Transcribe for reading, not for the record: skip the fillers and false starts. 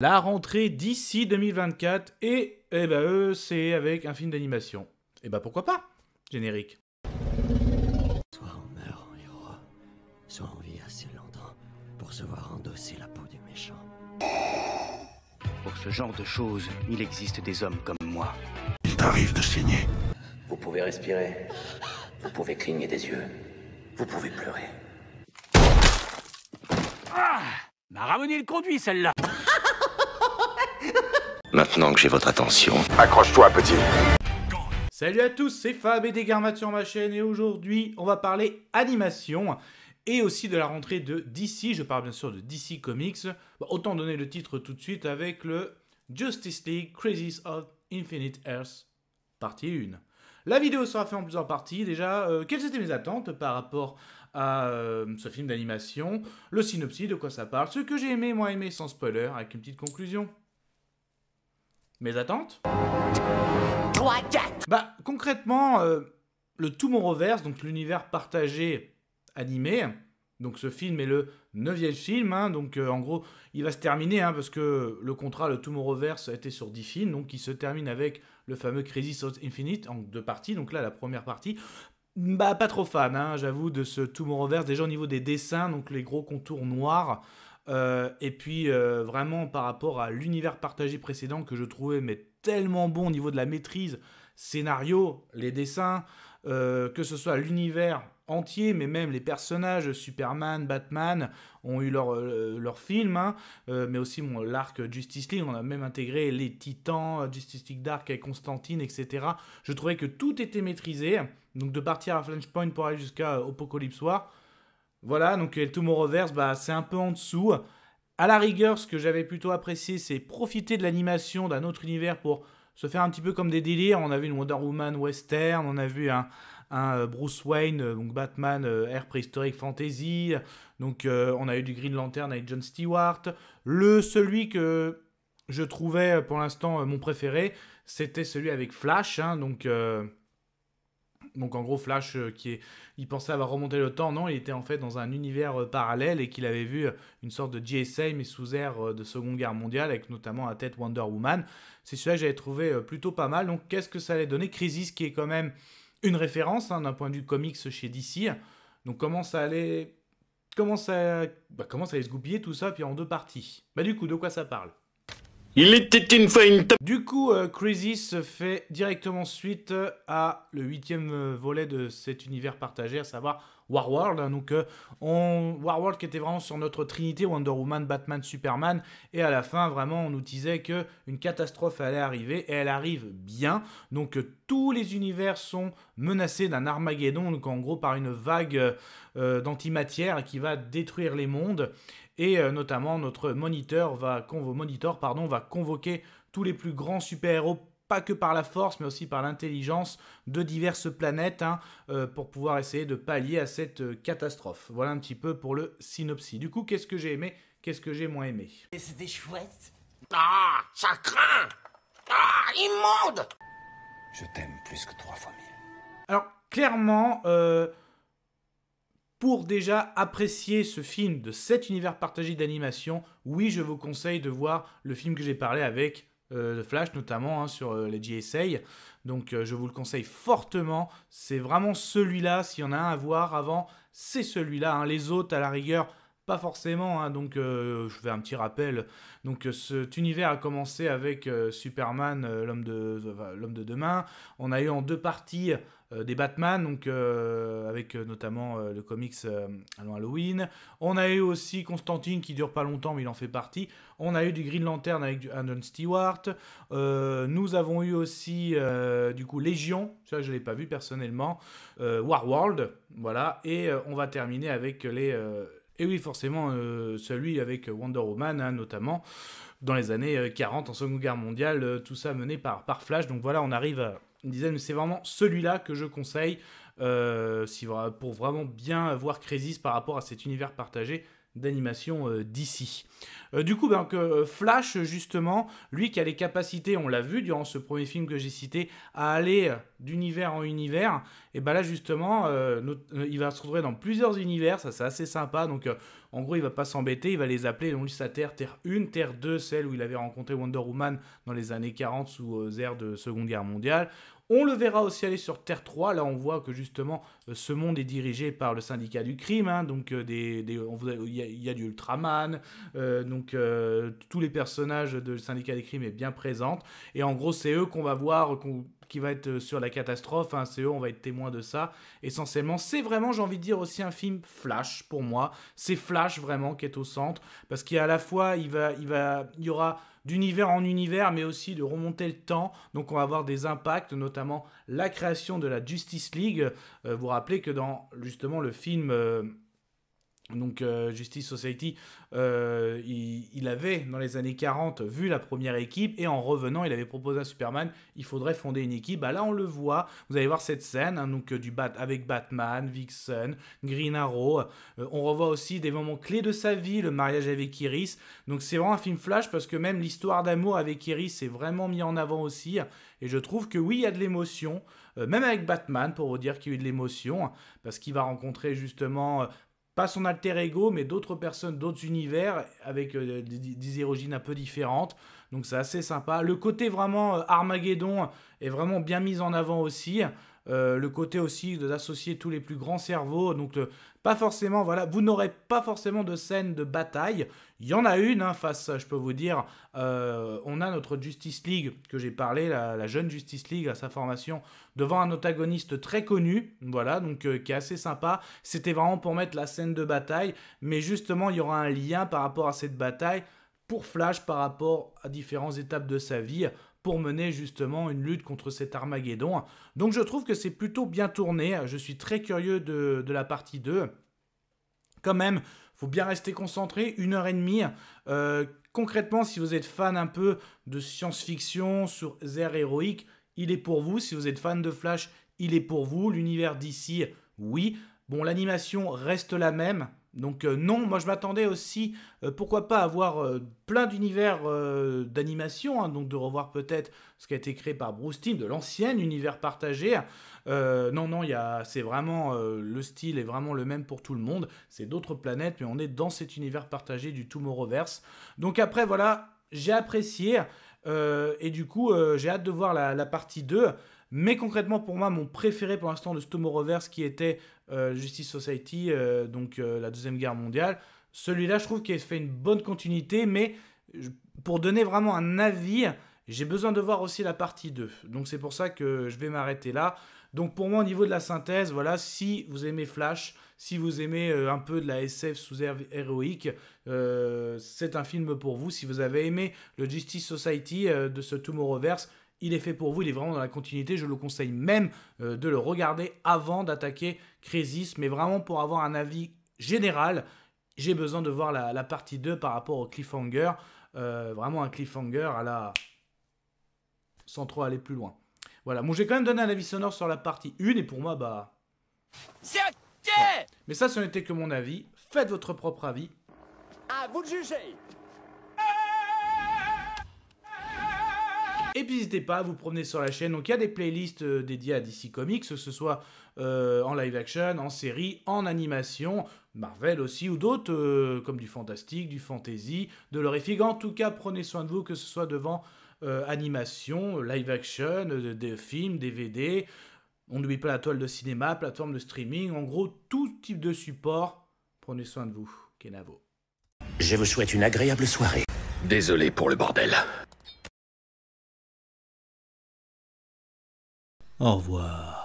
La rentrée d'ici 2024 et eux c'est avec un film d'animation. Pourquoi pas? Générique. Soit on meurt en héros, soit on vit assez longtemps pour se voir endosser la peau du méchant. Pour ce genre de choses, il existe des hommes comme moi. Il t'arrive de saigner. Vous pouvez respirer, vous pouvez cligner des yeux, vous pouvez pleurer. Ah, m'a ramené le conduit celle-là. Maintenant que j'ai votre attention, Accroche-toi, petit. Salut à tous, c'est Fab et Desgarmat sur ma chaîne et aujourd'hui on va parler animation et aussi de la rentrée de DC. Je parle bien sûr de DC Comics. Autant donner le titre tout de suite avec le Justice League Crisis of Infinite Earths partie 1. La vidéo sera faite en plusieurs parties. Déjà, quelles étaient mes attentes par rapport à ce film d'animation, le synopsis, de quoi ça parle, ce que j'ai aimé, moins aimé sans spoiler, avec une petite conclusion. Mes attentes? Concrètement, le Tomorrowverse, donc l'univers partagé animé, donc ce film est le 9e film, donc en gros, il va se terminer, parce que le contrat, le Tomorrowverse, a été sur 10 films, donc il se termine avec le fameux Crisis of Infinite, en 2 parties, donc là, la première partie, pas trop fan, j'avoue, de ce Tomorrowverse, déjà au niveau des dessins, donc les gros contours noirs, et puis vraiment par rapport à l'univers partagé précédent que je trouvais mais tellement bon au niveau de la maîtrise, scénario, les dessins, que ce soit l'univers entier, mais même les personnages, Superman, Batman, ont eu leur film, mais aussi l'arc Justice League, on a même intégré les Titans, Justice League Dark avec Constantine, etc. Je trouvais que tout était maîtrisé, donc de partir à Flashpoint pour aller jusqu'à Apocalypse War. Voilà, donc le Tomorrowverse, c'est un peu en dessous. À la rigueur, ce que j'avais plutôt apprécié, c'est profiter de l'animation d'un autre univers pour se faire un petit peu comme des délires. On a vu une Wonder Woman western, on a vu un Bruce Wayne, donc Batman, Air Prehistoric Fantasy. Donc on a eu du Green Lantern avec Jon Stewart. Celui que je trouvais pour l'instant mon préféré, c'était celui avec Flash, donc en gros, Flash, il pensait avoir remonté le temps. Non, il était en fait dans un univers parallèle et qu'il avait vu une sorte de GSA, mais sous ère de Seconde Guerre mondiale, avec notamment à tête Wonder Woman. C'est celui-là que j'avais trouvé plutôt pas mal. Donc qu'est-ce que ça allait donner? Crisis, qui est quand même une référence d'un point de vue comics chez DC. Donc comment ça allait se goupiller tout ça, puis en 2 parties. Du coup, de quoi ça parle? Il était une fois une Du coup, Crisis fait directement suite à le 8e volet de cet univers partagé, à savoir Warworld. Warworld qui était vraiment sur notre trinité, Wonder Woman, Batman, Superman. Et à la fin, vraiment, on nous disait qu'une catastrophe allait arriver, et elle arrive bien. Donc tous les univers sont menacés d'un Armageddon, donc en gros par une vague d'antimatière qui va détruire les mondes. Et notamment, notre moniteur va convoquer tous les plus grands super-héros, pas que par la force, mais aussi par l'intelligence de diverses planètes, pour pouvoir essayer de pallier à cette catastrophe. Voilà un petit peu pour le synopsis. Du coup, qu'est-ce que j'ai aimé? Qu'est-ce que j'ai moins aimé? C'était chouette. Ah, ça craint! Ah, immonde! Je t'aime plus que 3 fois 1000. Alors, clairement, pour déjà apprécier ce film de cet univers partagé d'animation, oui, je vous conseille de voir le film que j'ai parlé avec The Flash, notamment sur les GSA. Donc, je vous le conseille fortement. C'est vraiment celui-là. S'il y en a un à voir avant, c'est celui-là. Les autres, à la rigueur, pas forcément. Donc, je fais un petit rappel. Donc, cet univers a commencé avec Superman, l'homme de demain. On a eu en 2 parties des Batman, donc avec notamment le comics Halloween. On a eu aussi Constantine, qui dure pas longtemps, mais il en fait partie. On a eu du Green Lantern avec Jon Stewart. Nous avons eu aussi du coup Légion, ça je l'ai pas vu personnellement. Warworld, voilà. Et on va terminer avec et oui, forcément, celui avec Wonder Woman, notamment, dans les années 40, en Seconde Guerre mondiale, tout ça mené par Flash. Donc voilà, on arrive à une dizaine, mais c'est vraiment celui-là que je conseille pour vraiment bien voir Crisis par rapport à cet univers partagé d'animation d'ici. Du coup, ben, Flash, justement, lui qui a les capacités, on l'a vu durant ce premier film que j'ai cité, à aller d'univers en univers, et ben là, justement, il va se retrouver dans plusieurs univers, ça c'est assez sympa, donc en gros, il va pas s'embêter, il va les appeler, donc lui, sa Terre 1, Terre 2, celle où il avait rencontré Wonder Woman dans les années 40 sous ère de Seconde Guerre mondiale. On le verra aussi aller sur Terre 3. Là, on voit que justement, ce monde est dirigé par le syndicat du crime. Hein, donc, il y a du Ultraman. Tous les personnages du syndicat du crime est bien présents. Et en gros, c'est eux qu'on va voir, qui va être sur la catastrophe. Hein, c'est eux, on va être témoins de ça. Essentiellement, c'est vraiment, j'ai envie de dire, aussi un film Flash pour moi. C'est Flash vraiment qui est au centre. Parce qu'il y a à la fois, il y aura d'univers en univers, mais aussi de remonter le temps. Donc on va avoir des impacts, notamment la création de la Justice League. Vous vous rappelez que dans justement le film Justice Society, il avait dans les années 40 vu la première équipe, et en revenant il avait proposé à Superman, il faudrait fonder une équipe. Bah là on le voit, vous allez voir cette scène, hein, avec Batman, Vixen, Green Arrow. On revoit aussi des moments clés de sa vie, le mariage avec Iris. Donc c'est vraiment un film Flash, parce que même l'histoire d'amour avec Iris est vraiment mis en avant aussi, et je trouve que oui, il y a de l'émotion, même avec Batman, pour vous dire qu'il y a eu de l'émotion, parce qu'il va rencontrer justement pas son alter ego, mais d'autres personnes, d'autres univers, avec des origines un peu différentes. Donc c'est assez sympa. Le côté vraiment Armageddon est vraiment bien mis en avant aussi. Le côté aussi d'associer tous les plus grands cerveaux. Donc pas forcément, voilà, vous n'aurez pas forcément de scène de bataille. Il y en a une, hein, je peux vous dire, on a notre Justice League, que j'ai parlé, la jeune Justice League à sa formation, devant un antagoniste très connu, voilà, donc qui est assez sympa. C'était vraiment pour mettre la scène de bataille, mais justement, il y aura un lien par rapport à cette bataille pour Flash, par rapport à différentes étapes de sa vie, pour mener justement une lutte contre cet Armageddon. Donc je trouve que c'est plutôt bien tourné. Je suis très curieux de la partie 2. Quand même, il faut bien rester concentré, 1h30. Concrètement, si vous êtes fan un peu de science-fiction sur ère héroïque, il est pour vous. Si vous êtes fan de Flash, il est pour vous. L'univers d'ici, oui. Bon, l'animation reste la même. Donc non, moi je m'attendais aussi, pourquoi pas avoir plein d'univers d'animation, hein, donc de revoir peut-être ce qui a été créé par Bruce Timm, de l'ancien univers partagé. Non, c'est vraiment, le style est vraiment le même pour tout le monde, c'est d'autres planètes, mais on est dans cet univers partagé du Tomorrowverse. Donc après, voilà, j'ai apprécié, et du coup, j'ai hâte de voir la partie 2. Mais concrètement, pour moi, mon préféré pour l'instant de ce Tomorrowverse, qui était Justice Society, la Deuxième Guerre mondiale, celui-là, je trouve qu'il a fait une bonne continuité, mais pour donner vraiment un avis, j'ai besoin de voir aussi la partie 2. Donc c'est pour ça que je vais m'arrêter là. Donc pour moi, au niveau de la synthèse, voilà, si vous aimez Flash, si vous aimez un peu de la SF sous ère héroïque, c'est un film pour vous. Si vous avez aimé le Justice Society de ce Tomorrowverse, il est fait pour vous, il est vraiment dans la continuité. Je le conseille même de le regarder avant d'attaquer Crisis, mais vraiment pour avoir un avis général, j'ai besoin de voir la partie 2 par rapport au cliffhanger. Vraiment un cliffhanger sans trop aller plus loin. Voilà, bon, j'ai quand même donné un avis sonore sur la partie 1, et pour moi, C'est ok. Voilà. Mais ça, ce n'était que mon avis. Faites votre propre avis. À vous de juger. Et puis n'hésitez pas à vous promener sur la chaîne. Donc il y a des playlists dédiées à DC Comics, que ce soit en live action, en série, en animation, Marvel aussi, ou d'autres, comme du fantastique, du fantasy, de l'horrifique. En tout cas, prenez soin de vous, que ce soit devant animation, live action, des films, DVD. On n'oublie pas la toile de cinéma, plateforme de streaming, en gros, tout type de support. Prenez soin de vous. Kenavo. Je vous souhaite une agréable soirée. Désolé pour le bordel. Au revoir.